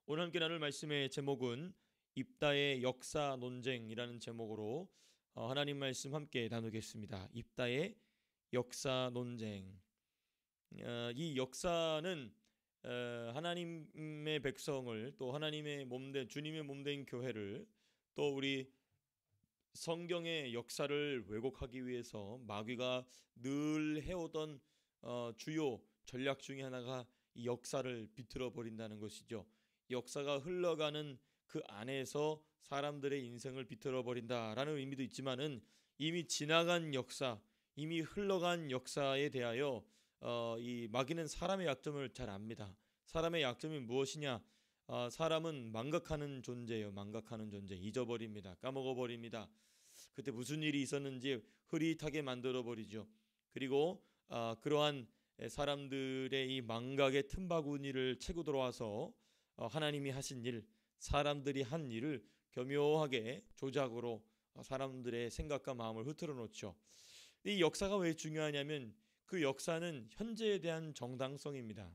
오늘 함께 나눌 말씀의 제목은 입다의 역사 논쟁이라는 제목으로 하나님 말씀 함께 나누겠습니다. 입다의 역사 논쟁. 이 역사는 하나님의 백성을 또 하나님의 몸된 주님의 몸된 교회를 또 우리 성경의 역사를 왜곡하기 위해서 마귀가 늘 해오던 주요 전략 중에 하나가 이 역사를 비틀어 버린다는 것이죠. 역사가 흘러가는 그 안에서 사람들의 인생을 비틀어 버린다라는 의미도 있지만은 이미 지나간 역사, 이미 흘러간 역사에 대하여 이 마귀는 사람의 약점을 잘 압니다. 사람의 약점이 무엇이냐? 사람은 망각하는 존재예요. 망각하는 존재. 잊어버립니다. 까먹어버립니다. 그때 무슨 일이 있었는지 흐릿하게 만들어 버리죠. 그리고 그러한 사람들의 이 망각의 틈바구니를 채고 들어와서 하나님이 하신 일, 사람들이 한 일을 교묘하게 조작으로 사람들의 생각과 마음을 흐트러 놓죠. 이 역사가 왜 중요하냐면 그 역사는 현재에 대한 정당성입니다.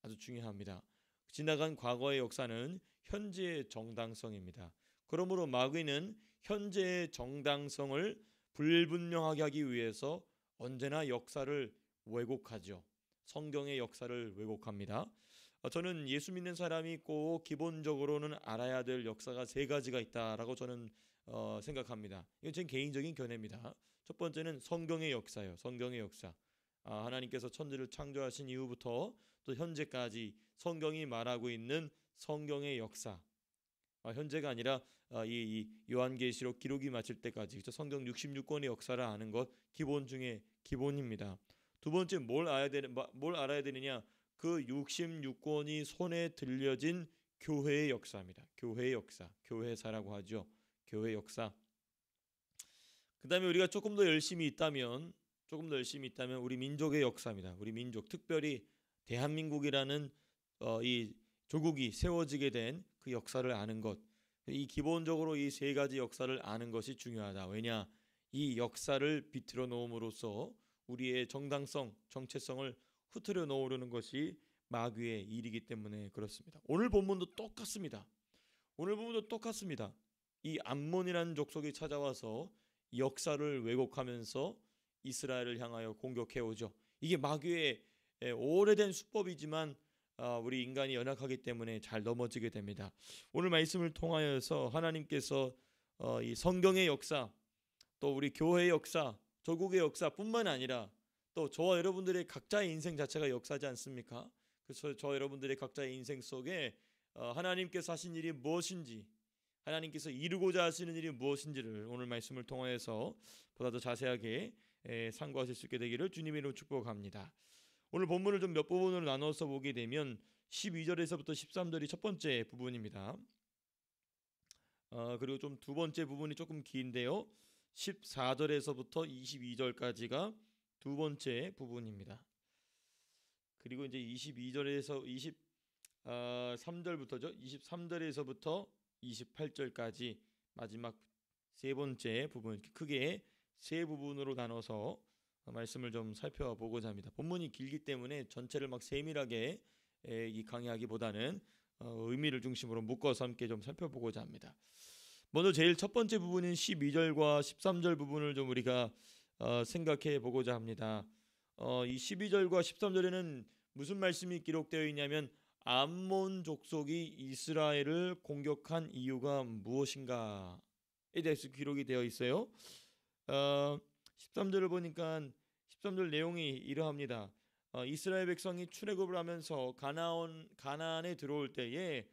아주 중요합니다. 지나간 과거의 역사는 현재의 정당성입니다. 그러므로 마귀는 현재의 정당성을 불분명하게 하기 위해서 언제나 역사를 왜곡하죠. 성경의 역사를 왜곡합니다. 저는 예수 믿는 사람이 꼭 기본적으로는 알아야 될 역사가 세 가지가 있다라고 저는 생각합니다. 이건 제 개인적인 견해입니다. 첫 번째는 성경의 역사예요. 성경의 역사. 하나님께서 천지를 창조하신 이후부터 또 현재까지 성경이 말하고 있는 성경의 역사. 현재가 아니라 이 요한계시록 기록이 마칠 때까지 그렇죠? 성경 66권의 역사를 아는 것 기본 중에 기본입니다. 두 번째 뭘 알아야 되느냐? 그 66권이 손에 들려진 교회의 역사입니다. 교회의 역사, 교회사라고 하죠. 교회 역사. 그 다음에 우리가 조금 더 열심히 있다면 우리 민족의 역사입니다. 우리 민족, 특별히 대한민국이라는 이 조국이 세워지게 된 그 역사를 아는 것. 이 기본적으로 이 세 가지 역사를 아는 것이 중요하다. 왜냐? 이 역사를 비틀어 놓음으로써 우리의 정당성, 정체성을 흐트려 놓으려는 것이 마귀의 일이기 때문에 그렇습니다. 오늘 본문도 똑같습니다. 이 암몬이라는 족속이 찾아와서 역사를 왜곡하면서 이스라엘을 향하여 공격해 오죠. 이게 마귀의 오래된 수법이지만 우리 인간이 연약하기 때문에 잘 넘어지게 됩니다. 오늘 말씀을 통하여서 하나님께서 이 성경의 역사, 또 우리 교회의 역사, 조국의 역사뿐만 아니라 또 저와 여러분들의 각자의 인생 자체가 역사지 않습니까? 그래서 저 여러분들의 각자의 인생 속에 하나님께서 하신 일이 무엇인지, 하나님께서 이루고자 하시는 일이 무엇인지를 오늘 말씀을 통하여서 보다 더 자세하게 상고하실 수 있게 되기를 주님의 이름으로 축복합니다. 오늘 본문을 좀 몇 부분으로 나눠서 보게 되면 12절에서부터 13절이 첫 번째 부분입니다. 그리고 좀 두 번째 부분이 조금 긴데요. 14절에서부터 22절까지가 두 번째 부분입니다. 그리고 이제 22절에서 23절부터죠. 23절에서부터 28절까지 마지막 세 번째 부분, 크게 세 부분으로 나눠서 말씀을 좀 살펴보고자 합니다. 본문이 길기 때문에 전체를 막 세밀하게 이 강의하기보다는 의미를 중심으로 묶어서 함께 좀 살펴보고자 합니다. 먼저 제일 첫 번째 부분인 12절과 13절 부분을 좀 우리가 생각해 보고자 합니다. 이 12절과 13절에는 무슨 말씀이 기록되어 있냐면 암몬 족속이 이스라엘을 공격한 이유가 무엇인가에 대해서 기록이 되어 있어요. 13절을 보니까 13절 내용이 이러합니다. 이스라엘 백성이 출애굽을 하면서 가나안에 들어올 때에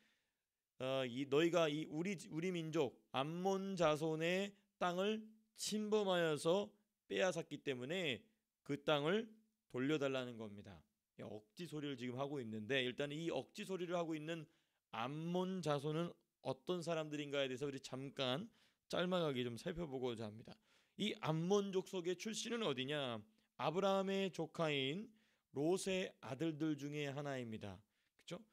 너희가 우리 민족 암몬 자손의 땅을 침범하여서 빼앗았기 때문에 그 땅을 돌려달라는 겁니다. 억지 소리를 지금 하고 있는데 일단 이 억지 소리를 하고 있는 암몬 자손은 어떤 사람들인가에 대해서 우리 잠깐 짤막하게 좀 살펴보고자 합니다. 이 암몬 족속의 출신은 어디냐? 아브라함의 조카인 롯의 아들들 중에 하나입니다. 그렇죠?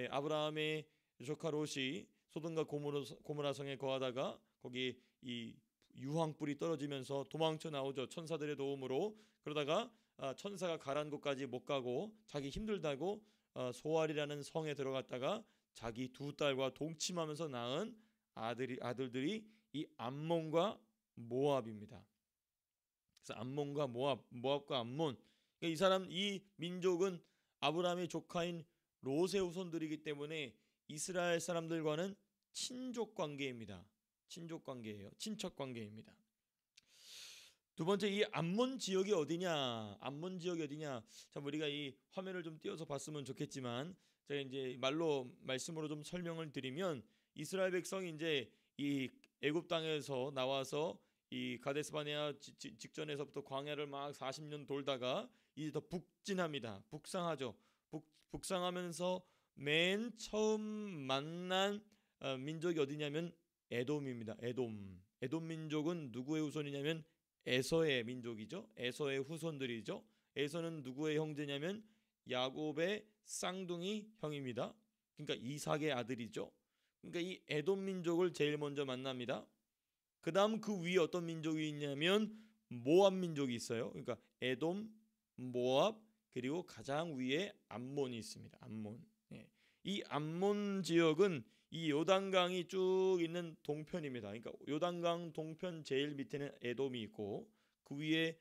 아브라함의 조카 롯이 소돔과 고모라 성에 거하다가 거기 이 유황불이 떨어지면서 도망쳐 나오죠. 천사들의 도움으로. 그러다가 천사가 가라는 곳까지 못 가고 자기 힘들다고 소알이라는 성에 들어갔다가 자기 두 딸과 동침하면서 낳은 아들들이 이 암몬과 모압입니다. 그래서 암몬과 모압과 암몬. 그러니까 이 민족은 아브라함의 조카인 롯의 후손들이기 때문에 이스라엘 사람들과는 친족 관계입니다. 친족 관계예요. 친척 관계입니다. 두 번째, 이 암몬 지역이 어디냐? 암몬 지역이 어디냐? 자, 우리가 이 화면을 좀 띄워서 봤으면 좋겠지만, 제가 이제 말씀으로 좀 설명을 드리면, 이스라엘 백성이 이제 이 애굽 땅에서 나와서 이 가데스바네아 직전에서부터 광야를 막 40년 돌다가 이제 더 북진합니다. 북상하죠. 북상하면서 맨 처음 만난 민족이 어디냐면 에돔입니다. 에돔 민족은 누구의 후손이냐면 에서의 민족이죠. 에서의 후손들이죠. 에서는 누구의 형제냐면 야곱의 쌍둥이 형입니다. 그러니까 이삭의 아들이죠. 그러니까 이 에돔 민족을 제일 먼저 만납니다. 그 다음 그 위에 어떤 민족이 있냐면 모압 민족이 있어요. 그러니까 에돔, 모압, 그리고 가장 위에 암몬이 있습니다. 암몬. 예. 이 암몬 지역은 이 요단강이 쭉 있는 동편입니다. 그러니까 요단강 동편 제일 밑에는 에돔이 있고 그 위에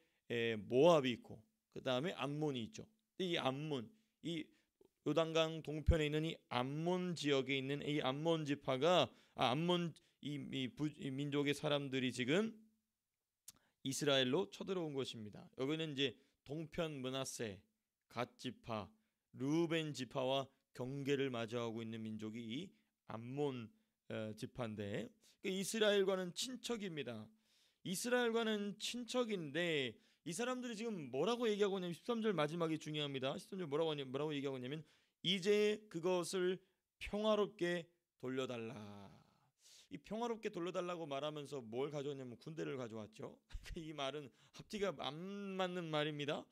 모압이 있고 그 다음에 암몬이 있죠. 이 암몬, 이 요단강 동편에 있는 이 암몬 지역에 있는 이 암몬 지파가 암몬 이 민족의 사람들이 지금 이스라엘로 쳐들어온 것입니다. 여기는 이제 동편 므낫세, 갓 지파, 르우벤 지파와 경계를 마주하고 있는 민족이 이 암몬 지파인데 이스라엘과는 친척입니다. 이스라엘과는 친척인데 이 사람들이 지금 뭐라고 얘기하고 있냐면 13절 마지막이 중요합니다. 13절 뭐라고 얘기하고 있냐면 이제 그것을 평화롭게 돌려달라. 이 평화롭게 돌려달라고 말하면서 뭘 가져왔냐면 군대를 가져왔죠. 이 말은 앞뒤가 안 맞는 말입니다.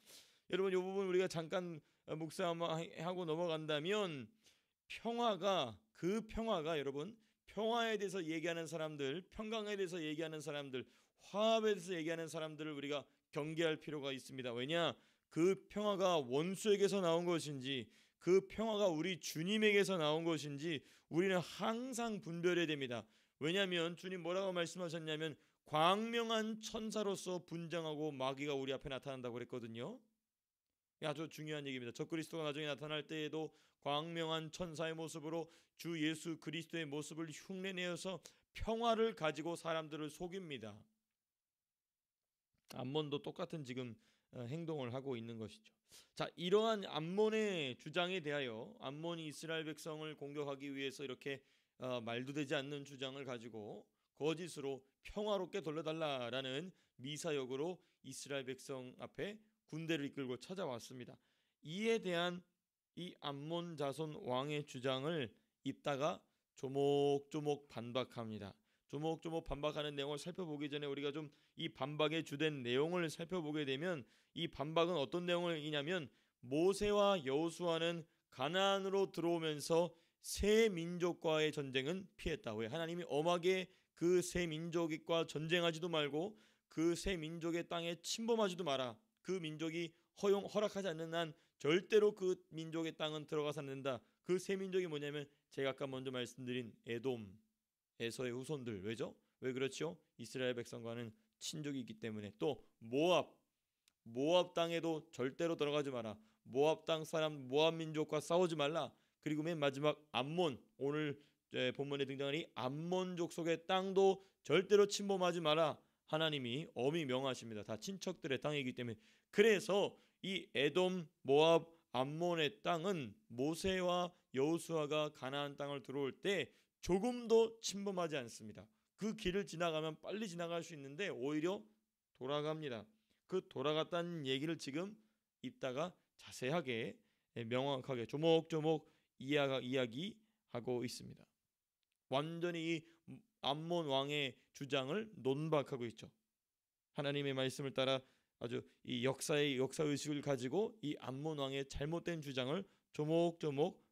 여러분 이 부분 우리가 잠깐 묵상하고 넘어간다면 평화가 여러분 평화에 대해서 얘기하는 사람들, 평강에 대해서 얘기하는 사람들, 화합에 대해서 얘기하는 사람들을 우리가 경계할 필요가 있습니다. 왜냐? 그 평화가 원수에게서 나온 것인지 그 평화가 우리 주님에게서 나온 것인지 우리는 항상 분별해야 됩니다. 왜냐하면 주님 뭐라고 말씀하셨냐면 광명한 천사로서 분장하고 마귀가 우리 앞에 나타난다고 그랬거든요. 아주 중요한 얘기입니다. 적그리스도가 나중에 나타날 때에도 광명한 천사의 모습으로 주 예수 그리스도의 모습을 흉내내어서 평화를 가지고 사람들을 속입니다. 암몬도 똑같은 지금 행동을 하고 있는 것이죠. 자, 이러한 암몬의 주장에 대하여 암몬이 이스라엘 백성을 공격하기 위해서 이렇게 말도 되지 않는 주장을 가지고 거짓으로 평화롭게 돌려달라라는 미사역으로 이스라엘 백성 앞에 군대를 이끌고 찾아왔습니다. 이에 대한 이 암몬 자손 왕의 주장을 입다가 조목조목 반박합니다. 조목조목 반박하는 내용을 살펴보기 전에 우리가 좀 이 반박의 주된 내용을 살펴보게 되면 이 반박은 어떤 내용이냐면 모세와 여호수아는 가나안으로 들어오면서 새 민족과의 전쟁은 피했다. 왜? 하나님이 엄하게 그 새 민족과 전쟁하지도 말고 그 새 민족의 땅에 침범하지도 마라. 그 민족이 허락하지 않는 한 절대로 그 민족의 땅은 들어가서 안 된다. 그 새 민족이 뭐냐면 제가 아까 먼저 말씀드린 에돔, 에서의 후손들. 왜죠? 왜 그렇죠? 이스라엘 백성과는 친족이기 때문에. 또 모압 땅에도 절대로 들어가지 마라. 모압 땅 사람 모압 민족과 싸우지 말라. 그리고 맨 마지막 암몬, 오늘 본문에 등장하는 이 암몬 족속의 땅도 절대로 침범하지 마라. 하나님이 엄히 명하십니다. 다 친척들의 땅이기 때문에. 그래서 이 에돔, 모압, 암몬의 땅은 모세와 여호수아가 가나안 땅을 들어올 때 조금도 침범하지 않습니다. 그 길을 지나가면 빨리 지나갈 수 있는데 오히려 돌아갑니다. 그 돌아갔다는 얘기를 지금 입다가 자세하게 명확하게 조목조목 이야기하고 있습니다. 완전히 이 암몬 왕의 주장을 논박하고 있죠. 하나님의 말씀을 따라 아주 이 역사 의식을 가지고 이 암몬 왕의 잘못된 주장을 조목조목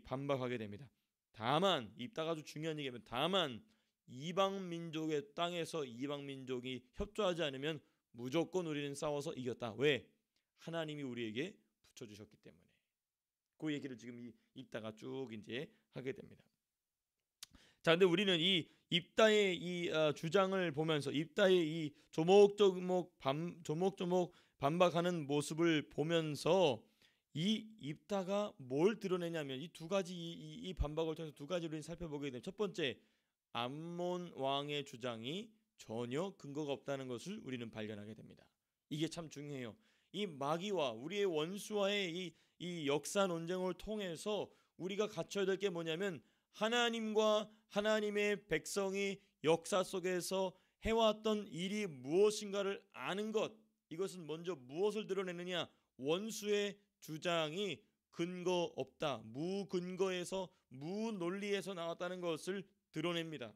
반박하게 됩니다. 다만 입다가 아주 중요한 얘기하면 다만 이방 민족의 땅에서 이방 민족이 협조하지 않으면 무조건 우리는 싸워서 이겼다. 왜? 하나님이 우리에게 붙여주셨기 때문에. 그 얘기를 지금 이 입다가 쭉 이제 하게 됩니다. 자, 근데 우리는 이 입다의 이 주장을 보면서 입다의 이 조목조목 반박하는 모습을 보면서 이 입다가 뭘 드러내냐면 이 두 가지 이 반박을 통해서 두 가지를 우리는 살펴보게 됩니다. 첫 번째, 암몬 왕의 주장이 전혀 근거가 없다는 것을 우리는 발견하게 됩니다. 이게 참 중요해요. 이 마귀와 우리의 원수와의 이 역사 논쟁을 통해서 우리가 갖춰야 될 게 뭐냐면 하나님과 하나님의 백성이 역사 속에서 해왔던 일이 무엇인가를 아는 것. 이것은 먼저 무엇을 드러내느냐? 원수의 주장이 근거 없다, 무근거에서 무논리에서 나왔다는 것을 드러냅니다.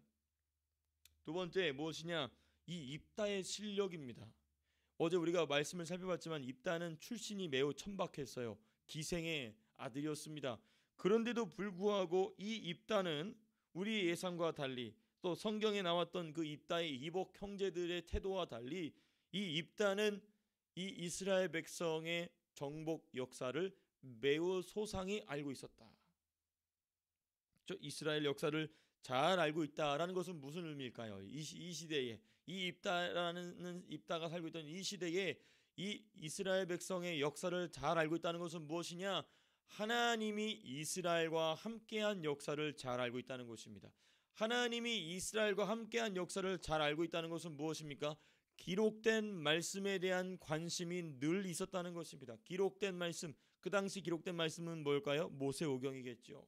두 번째 무엇이냐? 이 입다의 실력입니다. 어제 우리가 말씀을 살펴봤지만 입다는 출신이 매우 천박했어요. 기생의 아들이었습니다. 그런데도 불구하고 이 입다는 우리 예상과 달리 또 성경에 나왔던 그 입다의 이복 형제들의 태도와 달리 이 입다는 이 이스라엘 백성의 정복 역사를 매우 소상히 알고 있었다. 이스라엘 역사를 잘 알고 있다라는 것은 무슨 의미일까요? 이 시대에 이 입다가 살고 있던 이 시대에 이 이스라엘 백성의 역사를 잘 알고 있다는 것은 무엇이냐? 하나님이 이스라엘과 함께한 역사를 잘 알고 있다는 것입니다. 하나님이 이스라엘과 함께한 역사를 잘 알고 있다는 것은 무엇입니까? 기록된 말씀에 대한 관심이 늘 있었다는 것입니다. 기록된 말씀, 그 당시 기록된 말씀은 뭘까요? 모세오경이겠죠.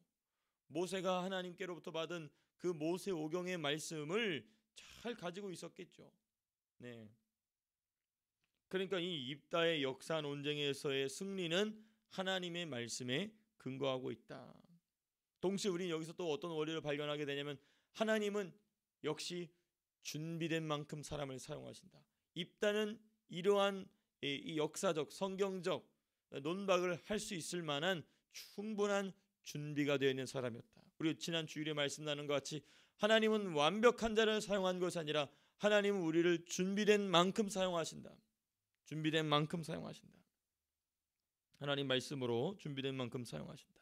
모세가 하나님께로부터 받은 그 모세오경의 말씀을 잘 가지고 있었겠죠. 네. 그러니까 이 입다의 역사 논쟁에서의 승리는 하나님의 말씀에 근거하고 있다. 동시에 우리는 여기서 또 어떤 원리를 발견하게 되냐면 하나님은 역시 준비된 만큼 사람을 사용하신다. 입다는 이러한 이 역사적 성경적 논박을 할 수 있을 만한 충분한 준비가 되어 있는 사람이었다. 우리 지난 주일에 말씀 나눈 것 같이 하나님은 완벽한 자를 사용한 것이 아니라 하나님은 우리를 준비된 만큼 사용하신다. 준비된 만큼 사용하신다. 하나님 말씀으로 준비된 만큼 사용하신다.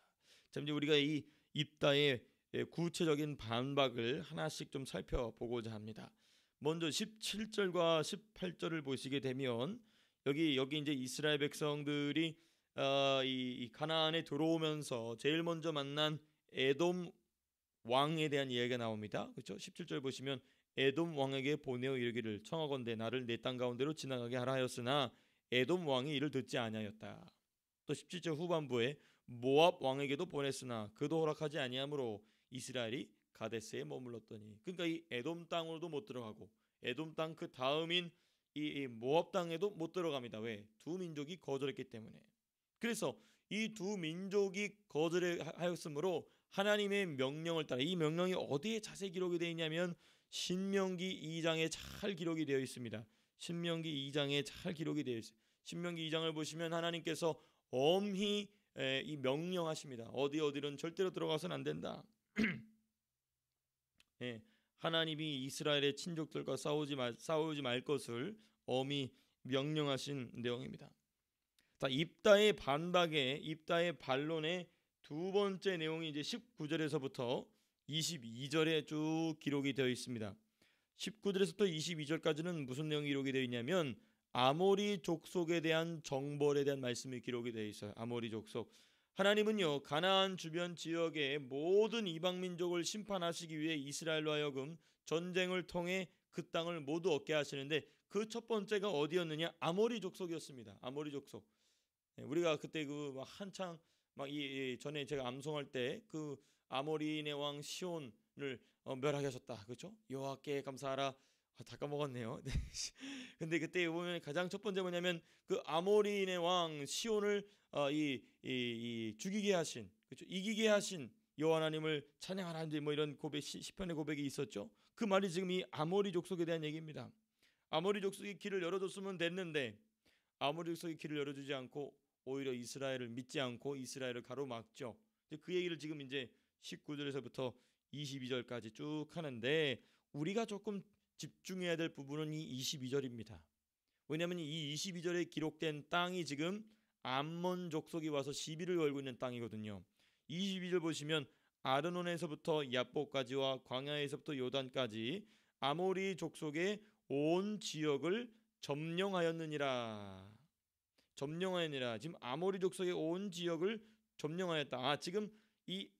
자, 이제 우리가 이 입다의 구체적인 반박을 하나씩 좀 살펴보고자 합니다. 먼저 17절과 18절을 보시게 되면 여기 이제 이스라엘 백성들이 이 가나안에 들어오면서 제일 먼저 만난 에돔 왕에 대한 이야기가 나옵니다. 그렇죠? 17절 보시면 에돔 왕에게 보내어 이르기를 청하건대 나를 내 땅 가운데로 지나가게 하라 하였으나 에돔 왕이 이를 듣지 아니하였다. 또 17절 후반부에 모압 왕에게도 보냈으나 그도 허락하지 아니하므로 이스라엘이 가데스에 머물렀더니, 그러니까 이 에돔 땅으로도 못 들어가고 에돔 땅 그 다음인 이 모압 땅에도 못 들어갑니다. 왜? 두 민족이 거절했기 때문에. 그래서 이 두 민족이 거절하였으므로 하나님의 명령을 따라, 이 명령이 어디에 자세히 기록이 되어 있냐면 신명기 2장에 잘 기록이 되어 있습니다. 신명기 2장에 잘 기록이 되어 있어요. 신명기 2장을 보시면 하나님께서 엄히 이 명령하십니다. 어디는 절대로 들어가서는 안 된다. 예, 하나님이 이스라엘의 친족들과 싸우지 말 것을 엄히 명령하신 내용입니다. 자, 입다의 반론의 두 번째 내용이 이제 19절에서부터 22절에 쭉 기록이 되어 있습니다. 19절에서부터 22절까지는 무슨 내용이 기록이 되어 있냐면 아모리 족속에 대한 정벌에 대한 말씀이 기록이 되어 있어요. 아모리 족속. 하나님은요 가나안 주변 지역의 모든 이방 민족을 심판하시기 위해 이스라엘로 하여금 전쟁을 통해 그 땅을 모두 얻게 하시는데 그 첫 번째가 어디였느냐? 아모리 족속이었습니다. 아모리 족속. 우리가 그때 그 한창 이 전에 제가 암송할 때 그 아모리인의 왕 시온을 멸하셨다, 그렇죠? 여호와께 감사하라. 다 까먹었네요. 근데 그때 보면 가장 첫 번째 뭐냐면 그 아모리인의 왕 시온을 죽이게 하신, 그렇죠? 이기게 하신 여호와 하나님을 찬양하라, 뭐 이런 고백, 시편의 고백이 있었죠. 그 말이 지금 이 아모리 족속에 대한 얘기입니다. 아모리 족속이 길을 열어줬으면 됐는데 아모리 족속이 길을 열어주지 않고 오히려 이스라엘을 믿지 않고 이스라엘을 가로막죠. 그 얘기를 지금 이제 19절에서부터 22절까지 쭉 하는데 우리가 조금 집중해야 될 부분은 이 22절입니다. 왜냐하면 이 22절에 기록된 땅이 지금 암몬 족속이 와서 시비를 걸고 있는 땅이거든요. 22절 보시면 아르논에서부터 야보까지와 광야에서부터 요단까지 아모리 족속의 온 지역을 점령하였느니라. 점령하였느니라. 지금 아모리 족속의 온 지역을 점령하였다. 지금 이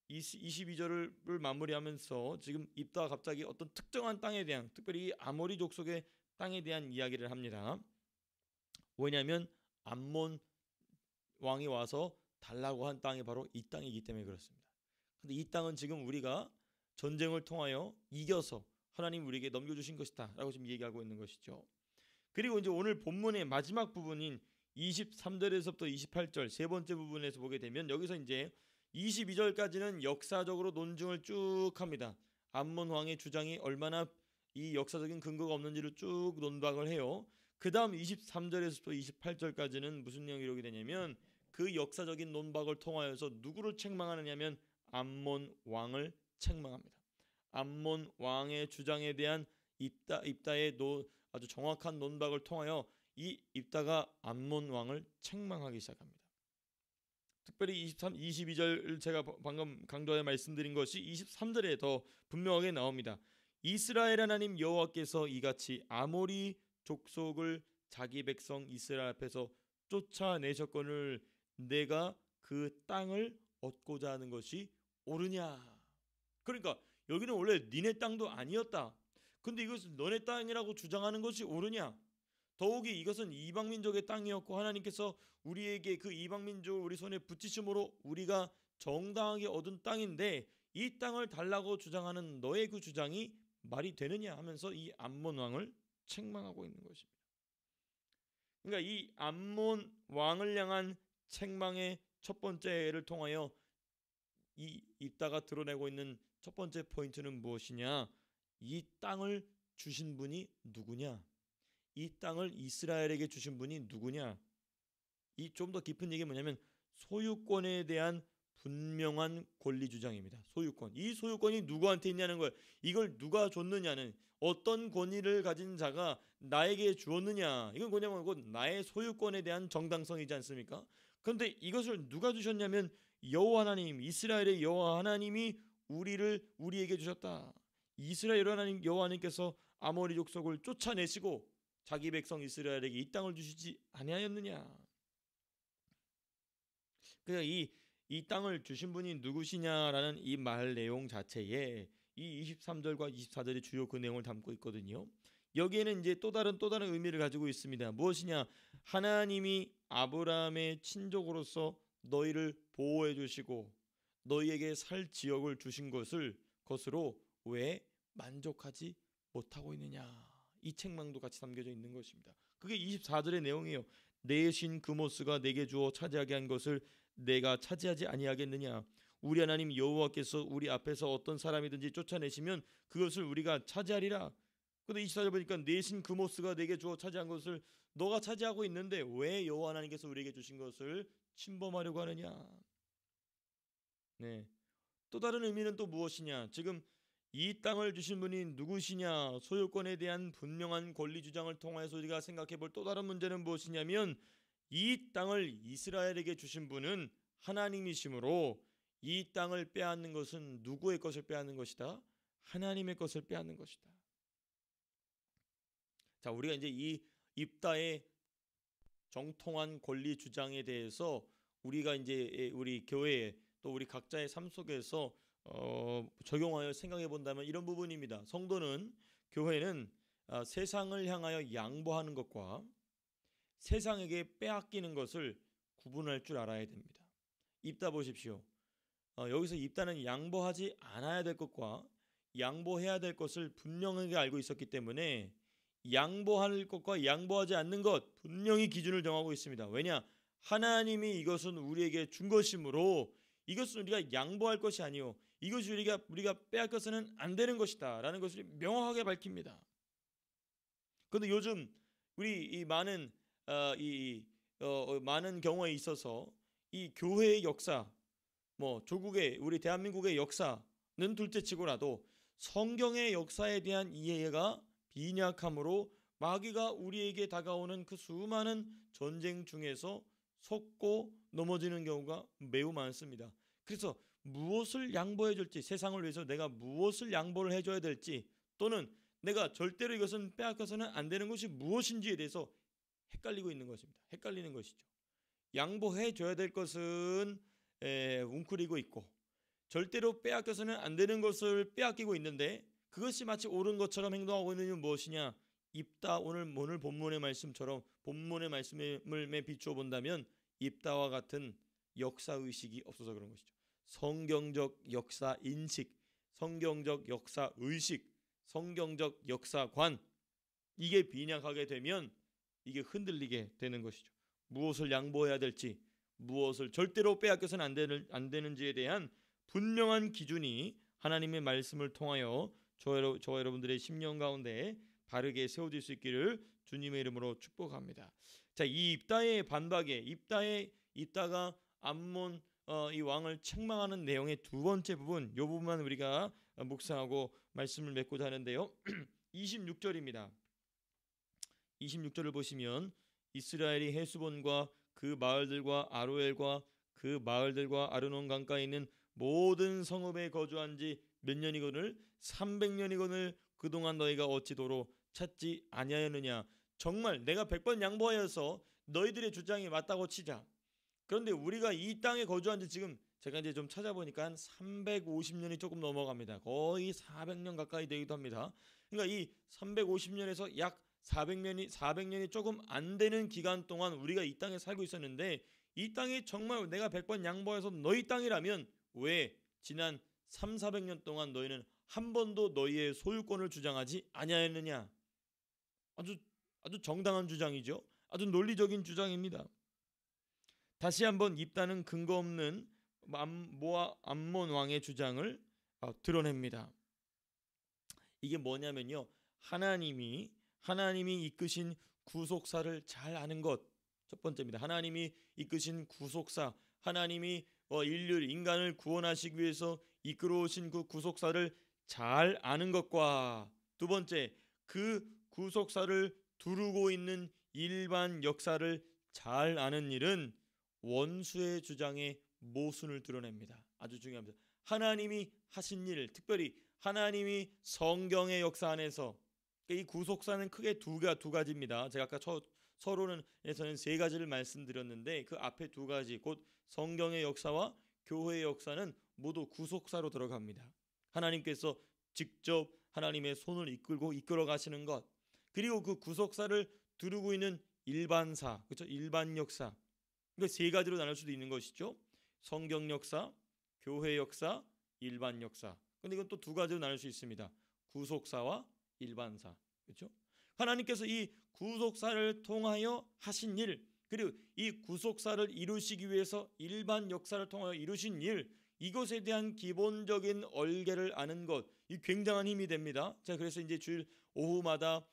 22절을 마무리하면서 지금 입다가 갑자기 어떤 특정한 땅에 대한, 특별히 아모리 족속의 땅에 대한 이야기를 합니다. 왜냐하면 암몬 왕이 와서 달라고 한 땅이 바로 이 땅이기 때문에 그렇습니다. 근데 이 땅은 지금 우리가 전쟁을 통하여 이겨서 하나님 우리에게 넘겨주신 것이다 라고 지금 얘기하고 있는 것이죠. 그리고 이제 오늘 본문의 마지막 부분인 23절에서부터 28절 세 번째 부분에서 보게 되면 여기서 이제 22절까지는 역사적으로 논증을 쭉 합니다. 암몬 왕의 주장이 얼마나 이 역사적인 근거가 없는지를 쭉 논박을 해요. 그 다음 23절에서부터 28절까지는 무슨 내용이 이루게 되냐면 그 역사적인 논박을 통하여서 누구를 책망하느냐면 암몬 왕을 책망합니다. 암몬 왕의 주장에 대한 입다의 아주 정확한 논박을 통하여 이 입다가 암몬 왕을 책망하기 시작합니다. 특별히 22절 제가 방금 강조하여 말씀드린 것이 23절에 더 분명하게 나옵니다. 이스라엘 하나님 여호와께서 이같이 아모리 족속을 자기 백성 이스라엘 앞에서 쫓아내셨거늘 내가 그 땅을 얻고자 하는 것이 옳으냐. 그러니까 여기는 원래 니네 땅도 아니었다. 근데 이것은 너네 땅이라고 주장하는 것이 옳으냐. 더욱이 이것은 이방민족의 땅이었고 하나님께서 우리에게 그 이방민족을 우리 손에 붙이심으로 우리가 정당하게 얻은 땅인데 이 땅을 달라고 주장하는 너의 그 주장이 말이 되느냐 하면서 이 암몬 왕을 책망하고 있는 것입니다. 그러니까 이 암몬 왕을 향한 책망의 첫 번째를 통하여 이 입다가 드러내고 있는 첫 번째 포인트는 무엇이냐? 이 땅을 주신 분이 누구냐? 이 땅을 이스라엘에게 주신 분이 누구냐? 이 좀 더 깊은 얘기는 뭐냐면 소유권에 대한 분명한 권리 주장입니다. 소유권. 이 소유권이 누구한테 있냐는 거예요. 이걸 누가 줬느냐는, 어떤 권위를 가진 자가 나에게 주었느냐. 이건 뭐냐면 곧 나의 소유권에 대한 정당성이지 않습니까? 그런데 이것을 누가 주셨냐면 여호와 하나님, 이스라엘의 여호와 하나님이 우리에게 주셨다. 이스라엘 하나님 여호와 하나님께서 아모리 족속을 쫓아내시고 자기 백성 이스라엘에게 이 땅을 주시지 아니하였느냐. 그러니까 이 땅을 주신 분이 누구시냐라는 이 말 내용 자체에 이 23절과 24절이 주요 그 내용을 담고 있거든요. 여기에는 이제 또 다른 의미를 가지고 있습니다. 무엇이냐? 하나님이 아브라함의 친족으로서 너희를 보호해 주시고 너희에게 살 지역을 주신 것으로 왜 만족하지 못하고 있느냐. 이 책망도 같이 담겨져 있는 것입니다. 그게 24절의 내용이에요. 내 신 그모스가 내게 주어 차지하게 한 것을 내가 차지하지 아니하겠느냐. 우리 하나님 여호와께서 우리 앞에서 어떤 사람이든지 쫓아내시면 그것을 우리가 차지하리라. 근데 24절 보니까 내 신 그모스가 내게 주어 차지한 것을 너가 차지하고 있는데 왜 여호와 하나님께서 우리에게 주신 것을 침범하려고 하느냐. 네. 또 다른 의미는 또 무엇이냐? 지금 이 땅을 주신 분이 누구시냐? 소유권에 대한 분명한 권리 주장을 통해서 우리가 생각해 볼 또 다른 문제는 무엇이냐면 이 땅을 이스라엘에게 주신 분은 하나님이시므로 이 땅을 빼앗는 것은 누구의 것을 빼앗는 것이다? 하나님의 것을 빼앗는 것이다. 자, 우리가 이제 이 입다의 정통한 권리 주장에 대해서 우리가 이제 우리 교회에 또 우리 각자의 삶 속에서 적용하여 생각해 본다면 이런 부분입니다. 성도는, 교회는 세상을 향하여 양보하는 것과 세상에게 빼앗기는 것을 구분할 줄 알아야 됩니다. 입다 보십시오. 여기서 입다는 양보하지 않아야 될 것과 양보해야 될 것을 분명하게 알고 있었기 때문에 양보할 것과 양보하지 않는 것 분명히 기준을 정하고 있습니다. 왜냐? 하나님이 이것은 우리에게 준 것이므로 이것은 우리가 양보할 것이 아니요 이것이 우리가 빼앗겨서는 안 되는 것이다 라는 것을 명확하게 밝힙니다. 그런데 요즘 우리 이 많은 많은 경우에 있어서 이 교회의 역사, 조국의 우리 대한민국의 역사는 둘째치고라도 성경의 역사에 대한 이해가 빈약함으로 마귀가 우리에게 다가오는 그 수많은 전쟁 중에서 속고 넘어지는 경우가 매우 많습니다. 그래서 무엇을 양보해 줄지, 세상을 위해서 내가 무엇을 양보를 해줘야 될지, 또는 내가 절대로 이것은 빼앗겨서는 안 되는 것이 무엇인지에 대해서 헷갈리고 있는 것입니다. 헷갈리는 것이죠. 양보해 줘야 될 것은 웅크리고 있고, 절대로 빼앗겨서는 안 되는 것을 빼앗기고 있는데, 그것이 마치 옳은 것처럼 행동하고 있는 이유는 무엇이냐? 입다, 오늘 본문의 말씀처럼 본문의 말씀에 비추어 본다면 입다와 같은 역사 의식이 없어서 그런 것이죠. 성경적 역사 인식, 성경적 역사 의식, 성경적 역사관, 이게 빈약하게 되면 이게 흔들리게 되는 것이죠. 무엇을 양보해야 될지, 무엇을 절대로 빼앗겨서는 안 되는지에 대한 분명한 기준이 하나님의 말씀을 통하여 저와 여러분들의 심령 가운데 바르게 세워질 수 있기를 주님의 이름으로 축복합니다. 자, 이 입다의 반박에 입다가 암몬 이 왕을 책망하는 내용의 두 번째 부분, 이 부분만 우리가 묵상하고 말씀을 맺고자 하는데요. 26절입니다. 26절을 보시면 이스라엘이 헤스본과 그 마을들과 아로엘과 그 마을들과 아르논 강가에 있는 모든 성읍에 거주한 지 몇 년이거늘 300년이거늘 그동안 너희가 어찌도로 찾지 아니하였느냐. 정말 내가 100번 양보하여서 너희들의 주장이 맞다고 치자. 그런데 우리가 이 땅에 거주한 지 지금 제가 이제 좀 찾아보니까 한 350년이 조금 넘어갑니다. 거의 400년 가까이 되기도 합니다. 그러니까 이 350년에서 약 400년이 조금 안 되는 기간 동안 우리가 이 땅에 살고 있었는데, 이 땅이 정말 내가 100번 양보해서 너희 땅이라면 왜 지난 400년 동안 너희는 한 번도 너희의 소유권을 주장하지 아니하였느냐. 아주 정당한 주장이죠. 아주 논리적인 주장입니다. 다시 한번 입다는 근거 없는 암몬 왕의 주장을 드러냅니다. 이게 뭐냐면요, 하나님이 이끄신 구속사를 잘 아는 것, 첫 번째입니다. 하나님이 이끄신 구속사, 하나님이 인간을 구원하시기 위해서 이끌어오신 그 구속사를 잘 아는 것과, 두 번째, 그 구속사를 두르고 있는 일반 역사를 잘 아는 일은 원수의 주장에 모순을 드러냅니다. 아주 중요합니다. 하나님이 하신 일, 특별히 하나님이 성경의 역사 안에서, 이 구속사는 크게 두 가지입니다. 제가 아까 서론에서는 세 가지를 말씀드렸는데, 그 앞에 두 가지, 곧 성경의 역사와 교회의 역사는 모두 구속사로 들어갑니다. 하나님께서 직접 하나님의 손을 이끌어 가시는 것, 그리고 그 구속사를 두르고 있는 일반사, 그렇죠? 일반 역사. 그러니까 세 가지로 나눌 수도 있는 것이죠. 성경 역사, 교회 역사, 일반 역사. 근데 이건 또 두 가지로 나눌 수 있습니다. 구속사와 일반사. 그렇죠? 하나님께서 이 구속사를 통하여 하신 일, 그리고 이 구속사를 이루시기 위해서 일반 역사를 통하여 이루신 일, 이것에 대한 기본적인 얼개를 아는 것, 이 굉장한 힘이 됩니다. 자, 그래서 이제 주일 오후마다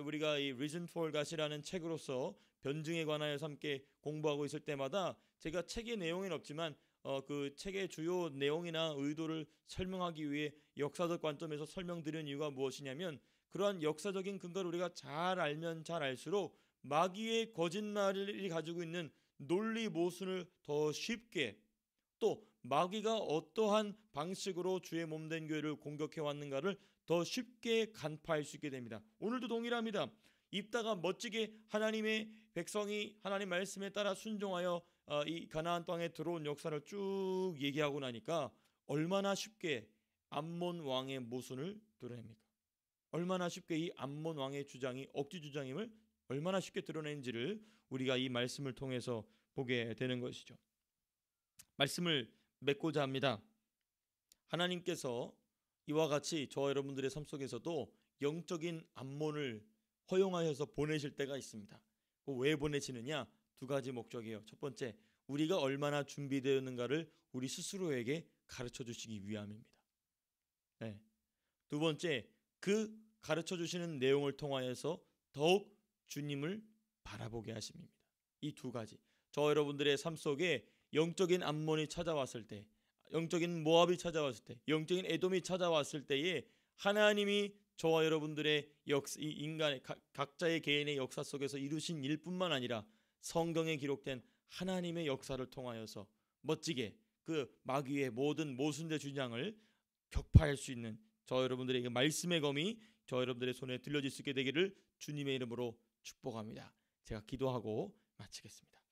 우리가 이 Reason for God이라는 책으로서 변증에 관하여서 함께 공부하고 있을 때마다 제가 책의 내용은 없지만 그 책의 주요 내용이나 의도를 설명하기 위해 역사적 관점에서 설명드리는 이유가 무엇이냐면, 그러한 역사적인 근거를 우리가 잘 알면 잘 알수록 마귀의 거짓말이 가지고 있는 논리 모순을 더 쉽게, 또 마귀가 어떠한 방식으로 주의 몸된 교회를 공격해 왔는가를 더 쉽게 간파할 수 있게 됩니다. 오늘도 동일합니다. 입다가 멋지게 하나님의 백성이 하나님 말씀에 따라 순종하여 이 가나안 땅에 들어온 역사를 쭉 얘기하고 나니까 얼마나 쉽게 암몬 왕의 모순을 드러냅니까? 얼마나 쉽게 이 암몬 왕의 주장이 억지 주장임을 얼마나 쉽게 드러내는지를 우리가 이 말씀을 통해서 보게 되는 것이죠. 말씀을 맺고자 합니다. 하나님께서 이와 같이 저와 여러분들의 삶 속에서도 영적인 암몬을 허용하셔서 보내실 때가 있습니다. 왜 보내시느냐? 두 가지 목적이에요. 첫 번째, 우리가 얼마나 준비되었는가를 우리 스스로에게 가르쳐 주시기 위함입니다. 네. 두 번째, 그 가르쳐 주시는 내용을 통하여서 더욱 주님을 바라보게 하십니다. 이 두 가지, 저와 여러분들의 삶 속에 영적인 암몬이 찾아왔을 때, 영적인 모압이 찾아왔을 때, 영적인 에돔이 찾아왔을 때에 하나님이 저와 여러분들의 인간의 각자의 개인의 역사 속에서 이루신 일뿐만 아니라 성경에 기록된 하나님의 역사를 통하여서 멋지게 그 마귀의 모든 모순된 주장을 격파할 수 있는 저 여러분들에게 말씀의 검이 저 여러분들의 손에 들려질 수 있게 되기를 주님의 이름으로 축복합니다. 제가 기도하고 마치겠습니다.